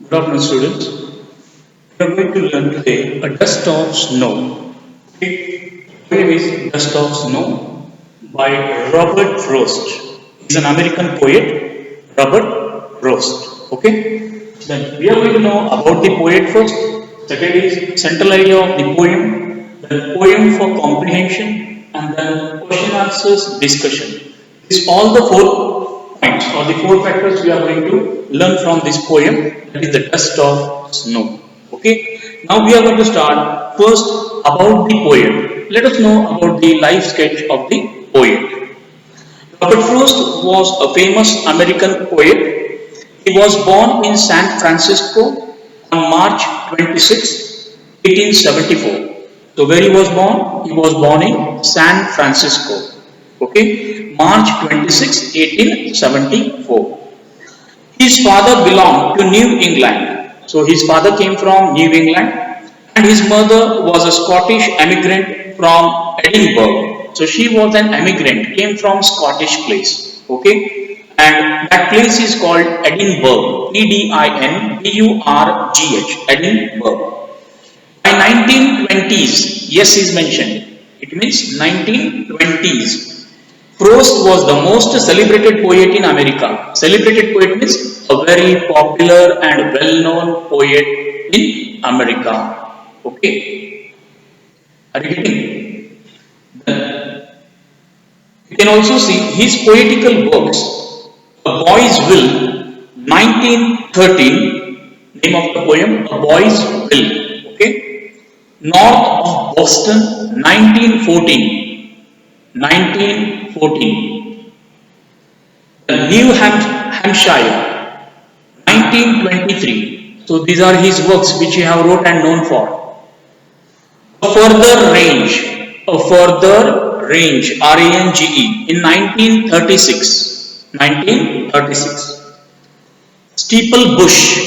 Good afternoon, students. We are going to learn today a dust of snow. Okay, the poem is Dust of Snow by Robert Frost. He's an American poet, Robert Frost. Okay, then we are going to know about the poet first. Second is central idea of the poem, then poem for comprehension, and then question answers discussion. This all the four points or the four factors we are going to learn from this poem, that is the dust of snow. Okay, now we are going to start first about the poem. Let us know about the life sketch of the poet. Robert Frost was a famous American poet. He was born in San Francisco on March 26, 1874. So where he was born? He was born in San Francisco. Okay, March 26, 1874. His father belonged to New England. So his father came from New England and his mother was a Scottish emigrant from Edinburgh. So she was an emigrant, came from Scottish place. Okay. And that place is called Edinburgh. Edinburgh. Edinburgh. By 1920s, yes is mentioned. It means 1920s. Frost was the most celebrated poet in America. Celebrated poet means a very popular and well-known poet in America. Okay. Are you getting? You can also see his poetical works. A Boy's Will, 1913. Name of the poem, A Boy's Will. Okay. North of Boston, 1914. 1914. New Hampshire, 1923. So these are his works which he have wrote and known for. A Further Range, R-A-N-G-E, in 1936. 1936. Steeple Bush,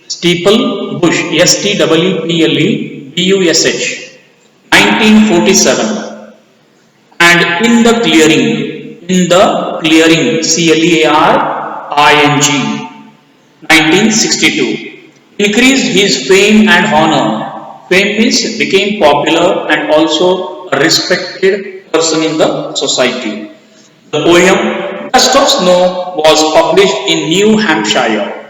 Steeple Bush, 1947. And In the Clearing, C-L-E-A-R-I-N-G, 1962. Increased his fame and honor. Fame means became popular and also a respected person in the society. The poem Dust of Snow was published in New Hampshire.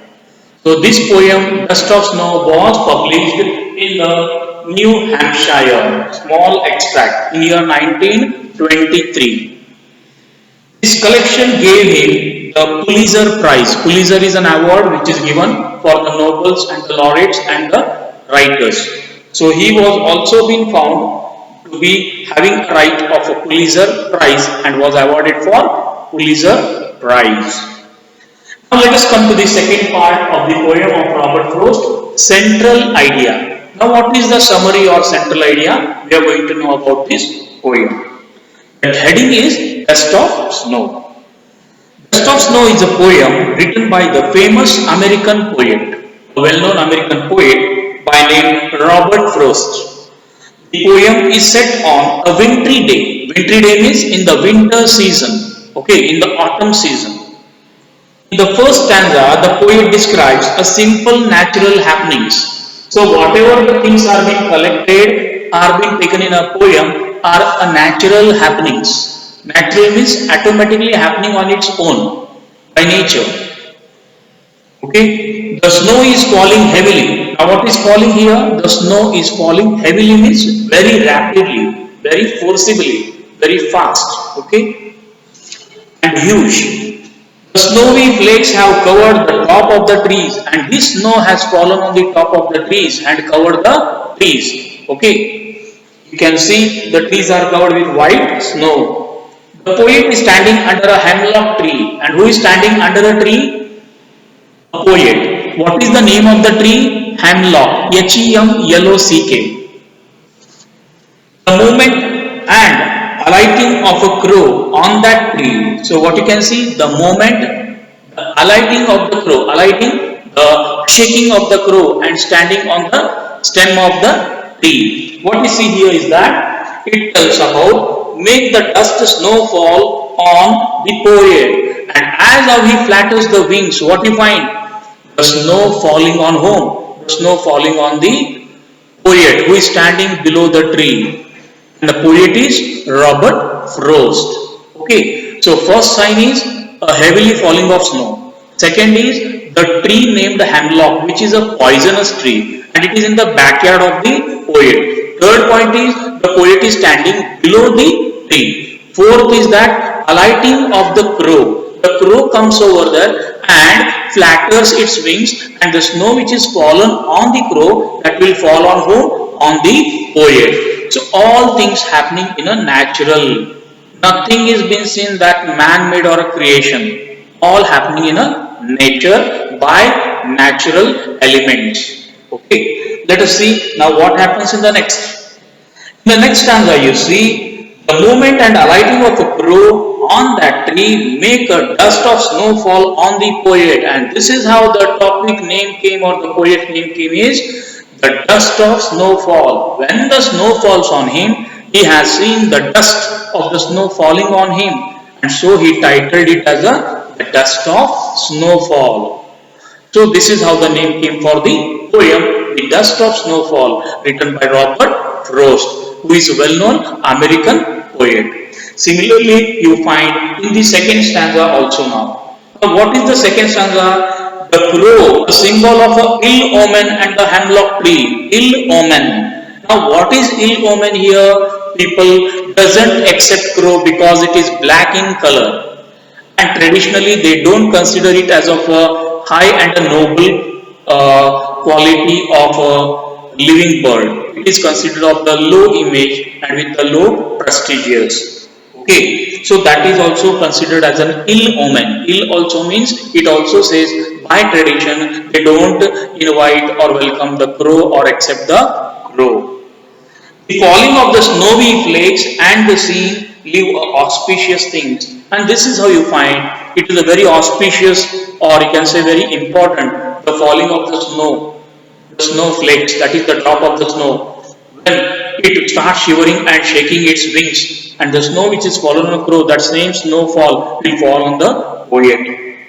So this poem Dust of Snow was published in the New Hampshire, small extract, in year 1923. This collection gave him the Pulitzer Prize. Pulitzer is an award which is given for the nobles and the laureates and the writers. So he was also been found to be having a right of a Pulitzer Prize and was awarded for Pulitzer Prize. Now let us come to the second part of the poem of Robert Frost, central idea. Now what is the summary or central idea? We are going to know about this poem. The heading is Dust of Snow. Dust of Snow is a poem written by the famous American poet, a well-known American poet by name Robert Frost. The poem is set on a wintry day. Wintry day means in the winter season, okay, in the autumn season. In the first stanza, the poet describes a simple natural happenings. So whatever the things are being collected, are being taken in a poem, are a natural happenings. Natural means automatically happening on its own, by nature. Okay, the snow is falling heavily. Now what is falling here? The snow is falling heavily means very rapidly, very forcibly, very fast. Okay, and huge. The snowy flakes have covered the top of the trees, and this snow has fallen on the top of the trees and covered the trees. Okay, you can see the trees are covered with white snow. The poet is standing under a hemlock tree, and who is standing under a tree? A poet. What is the name of the tree? Hemlock. H-E-M-L-O-C-K. The movement and alighting of a crow on that tree. So what you can see, the moment, the alighting of the crow, the shaking of the crow and standing on the stem of the tree. What we see here is that it tells about make the dust snow fall on the poet, and as how he flatters the wings, what you find? The The snow falling on whom? The snow falling on the poet who is standing below the tree. And the poet is Robert Frost. Okay, so first sign is a heavily falling of snow. Second is the tree named hemlock, which is a poisonous tree, and it is in the backyard of the poet. Third point is the poet is standing below the tree. Fourth is that alighting of the crow. The crow comes over there and flatters its wings, and the snow which is fallen on the crow, that will fall on whom? On the poet. So all things happening in a natural. Nothing is being seen that man-made or a creation. All happening in a nature by natural elements. Okay. Let us see now what happens in the next. In the next stanza, you see the movement and alighting of a crow on that tree make a dust of snow fall on the poet, and this is how the topic name came, or the poet name came, is the dust of snowfall. When the snow falls on him, he has seen the dust of the snow falling on him, and so he titled it as the dust of snowfall. So this is how the name came for the poem, The Dust of Snowfall, written by Robert Frost, who is a well-known American poet. Similarly, you find in the second stanza also now. Now, what is the second stanza? The crow, the symbol of a ill omen, and the hemlock tree, ill omen. Now, what is ill omen here? People doesn't accept crow because it is black in color, and traditionally they don't consider it as of a high and a noble quality of a living bird. It is considered of the low image and with the low prestigious. Okay, so that is also considered as an ill omen. Ill also means, it also says by tradition they don't invite or welcome the crow or accept the crow. The falling of the snowy flakes and the scene leave auspicious things, and this is how you find it is a very auspicious, or you can say very important, the falling of the snowflakes, that is the drop of the snow. When it starts shivering and shaking its wings, and the snow which is fallen on a crow, that same snowfall will fall on the poet.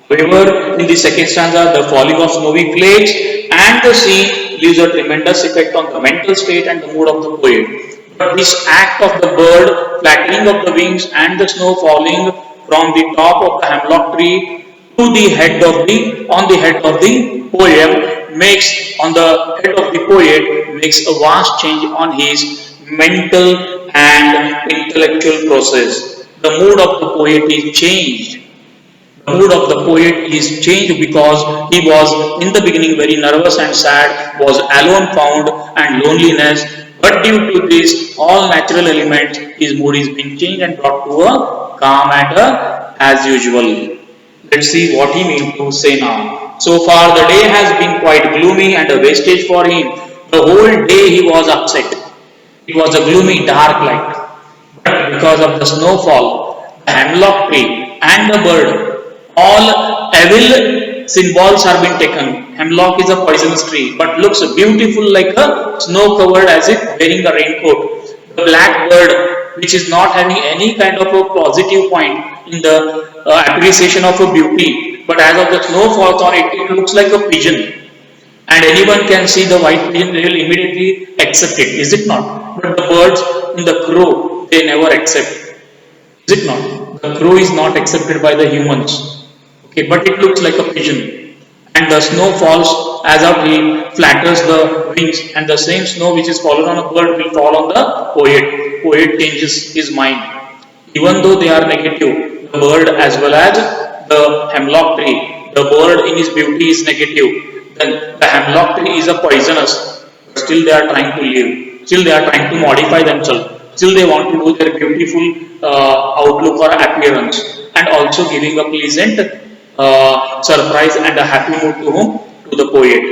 However, in the second stanza, the falling of snowy flakes and the scene leaves a tremendous effect on the mental state and the mood of the poet. But this act of the bird flattering of the wings and the snow falling from the top of the hemlock tree to the head of the poem makes on the head of the poet makes a vast change on his mental and intellectual process. The mood of the poet is changed. The mood of the poet is changed because he was in the beginning very nervous and sad, was alone found and loneliness, but due to this all natural elements, his mood is being changed and brought to a calm and as usual. Let's see what he means to say now. So far the day has been quite gloomy and a wastage for him. The whole day he was upset. It was a gloomy dark light. But because of the snowfall, the hemlock tree and the bird, all evil symbols are being taken. Hemlock is a poisonous tree, but looks beautiful like a snow covered as if wearing a raincoat. The black bird, which is not having any kind of a positive point in the appreciation of a beauty, but as of the snow falls on it, it looks like a pigeon. And anyone can see the white pigeon, they will immediately accept it, is it not? But the birds in the crow, they never accept. Is it not? The crow is not accepted by the humans. Okay, but it looks like a pigeon, and the snow falls as of he flatters the wings, and the same snow which is fallen on a bird will fall on the poet. Poet changes his mind. Even though they are negative, the bird as well as the hemlock tree, the bird in his beauty is negative, then the hemlock tree is a poisonous, but still they are trying to live, still they are trying to modify themselves, still they want to do their beautiful outlook or appearance, and also giving a pleasant surprise and a happy mood to whom? To the poet.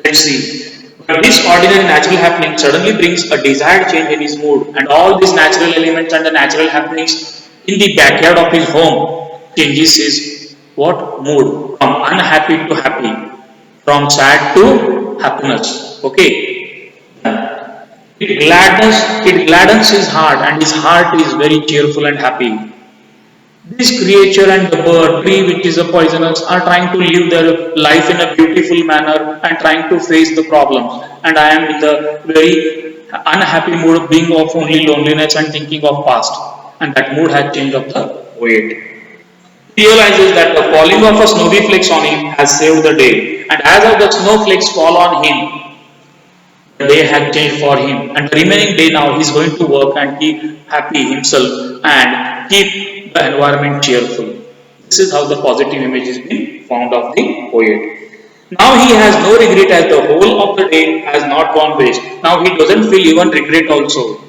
Let's see. But this ordinary natural happening suddenly brings a desired change in his mood, and all these natural elements and the natural happenings in the backyard of his home changes his what? Mood, from unhappy to happy, from sad to happiness. Okay. It gladdens his heart, and his heart is very cheerful and happy. This creature and the bird, tree which is a poisonous, are trying to live their life in a beautiful manner and trying to face the problems. And I am in the very unhappy mood of being of only loneliness and thinking of past. And that mood has changed of the poet. He realizes that the falling of a snowy flakes on him has saved the day. And as of the snowflakes fall on him, the day had changed for him. And the remaining day now he is going to work and keep happy himself and keep the environment cheerful. This is how the positive image is being found of the poet. Now he has no regret as the whole of the day has not gone waste. Now he doesn't feel even regret also.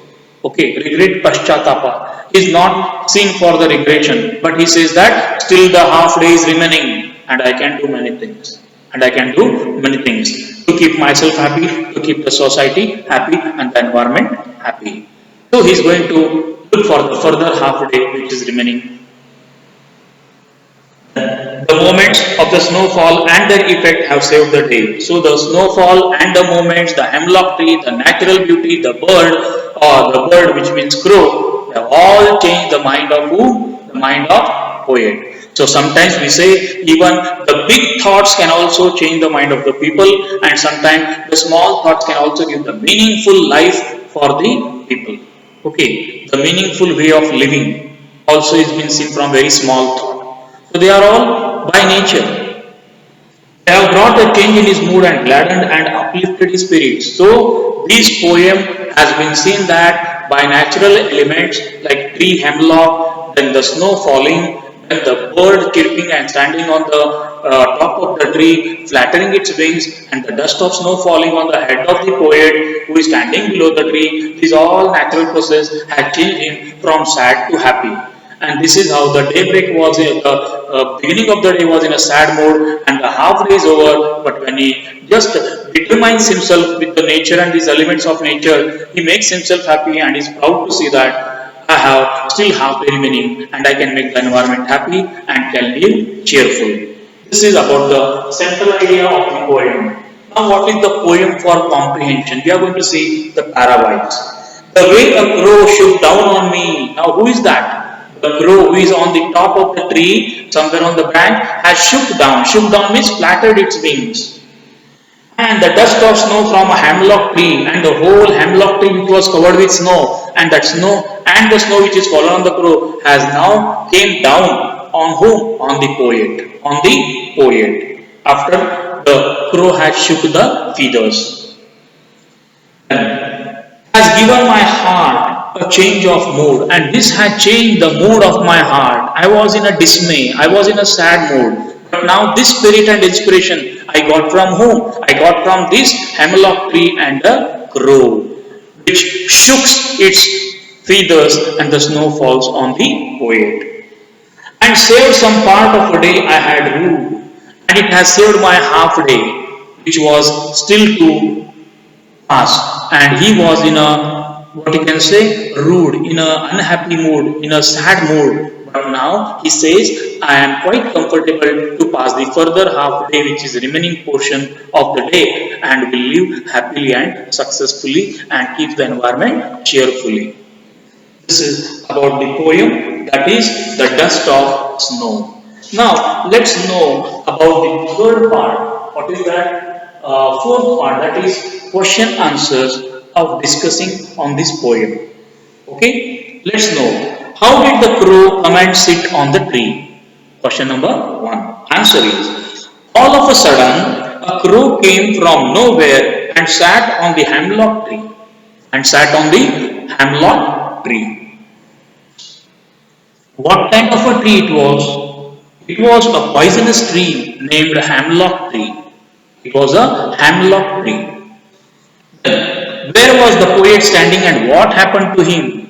Okay, regret paschatapa is not seen for the regression, but he says that still the half day is remaining and I can do many things. And I can do many things to keep myself happy, to keep the society happy and the environment happy. So he is going to look for the further half day which is remaining. The moments of the snowfall and their effect have saved the day. So the snowfall and the moments, the hemlock tree, the natural beauty, the bird, or the bird which means crow, they have all changed the mind of who? The mind of poet. So sometimes we say even the big thoughts can also change the mind of the people, and sometimes the small thoughts can also give the meaningful life for the people. Okay, the meaningful way of living also is been seen from very small thought. So they are all by nature. They have brought a change in his mood and gladdened and uplifted his spirits. So this poem has been seen that by natural elements like tree hemlock, then the snow falling, then the bird chirping and standing on the top of the tree, flattering its wings, and the dust of snow falling on the head of the poet who is standing below the tree. These all natural process had changed him from sad to happy. And this is how the daybreak was the beginning of the day was in a sad mood and the half day is over, but when he just determines himself with the nature and these elements of nature, he makes himself happy and is proud to see that I have still half day remaining and I can make the environment happy and can live cheerful. This is about the central idea of the poem. Now what is the poem for comprehension? We are going to see the paravibes. The way a crow shook down on me. Now who is that? The crow who is on the top of the tree, somewhere on the branch, has shook down. Shook down means flattered its wings. And the dust of snow from a hemlock tree, and the whole hemlock tree which was covered with snow, and that snow and the snow which is fallen on the crow has now came down on whom? On the poet. On the poet. After the crow had shook the feathers. Has given my heart a change of mood, and this had changed the mood of my heart. I was in a dismay, I was in a sad mood, but now this spirit and inspiration I got from whom? I got from this hemlock tree and the crow, which shooks its feathers and the snow falls on the poet, and saved some part of a day I had ruled, and it has saved my half day, which was still to past, and he was in a what you can say rude, in a unhappy mood, in a sad mood. But now he says, I am quite comfortable to pass the further half day, which is the remaining portion of the day, and will live happily and successfully and keep the environment cheerfully. This is about the poem that is the dust of snow. Now let's know about the third part. What is that? Fourth part, that is question answers of discussing on this poem. Okay, let's know how did the crow come and sit on the tree? Question number one. Answer is all of a sudden a crow came from nowhere and sat on the hemlock tree. And sat on the hemlock tree. What kind of a tree it was? It was a poisonous tree named hemlock tree. It was a hemlock tree. Then, where was the poet standing and what happened to him?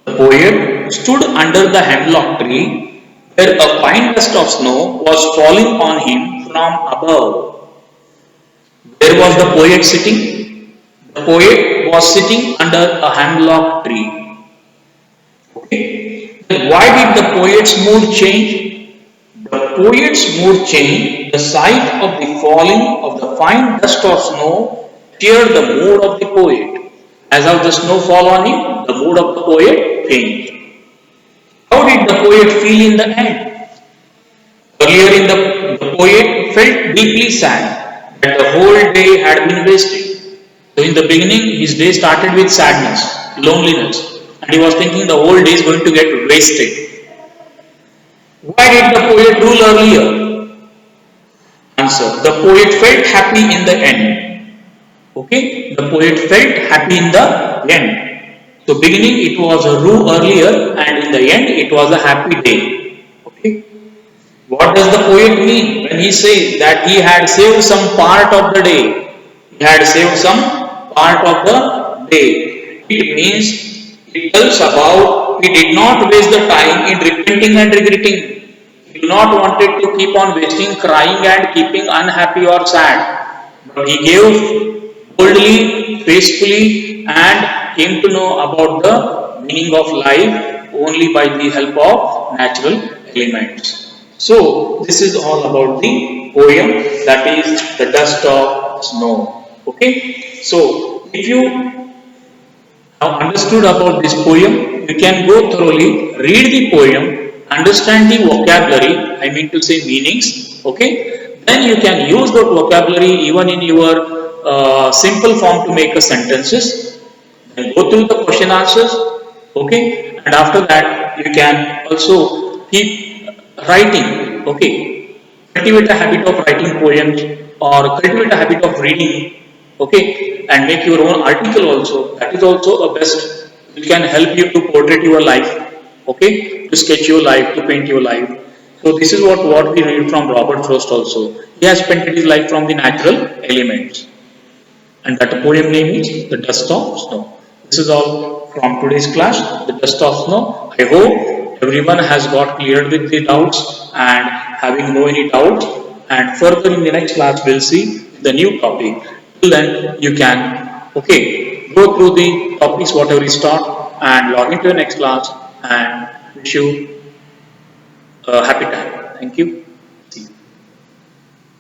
The poet stood under the hemlock tree where a fine dust of snow was falling on him from above. Where was the poet sitting? The poet was sitting under a hemlock tree. Okay. Then why did the poet's mood change? The poet's mood changed. The sight of the falling of the fine dust of snow cheered the mood of the poet. As of the snow fall on him, the mood of the poet changed. How did the poet feel in the end? Earlier in the poet felt deeply sad that the whole day had been wasted. So in the beginning, his day started with sadness, loneliness, and he was thinking the whole day is going to get wasted. Why did the poet rule earlier? Answer. The poet felt happy in the end. Okay, the poet felt happy in the end. So beginning it was a rule earlier, and in the end it was a happy day. Okay. What does the poet mean when he says that he had saved some part of the day? He had saved some part of the day. It means it tells about he did not waste the time in repenting and regretting. He did not wanted to keep on wasting crying and keeping unhappy or sad. But he gave boldly, faithfully, and came to know about the meaning of life only by the help of natural elements. So, this is all about the poem, that is the dust of snow. Okay, so if you have understood about this poem, you can go thoroughly, read the poem, understand the vocabulary, I mean to say meanings, okay, then you can use that vocabulary even in your simple form to make a sentences, then go through the question answers, okay, and after that you can also keep writing, okay, cultivate a habit of writing poems or cultivate a habit of reading, okay, and make your own article also. That is also a best. It can help you to portrait your life, okay, to sketch your life, to paint your life. So this is what we read from Robert Frost also. He has painted his life from the natural elements, and that poem name is The Dust of Snow. This is all from today's class, The Dust of Snow. I hope everyone has got cleared with the doubts and having no any doubts. And further in the next class, we'll see the new topic. Till then, you can, okay, go through the topics, whatever is taught, and log into the next class and wish you a happy time. Thank you.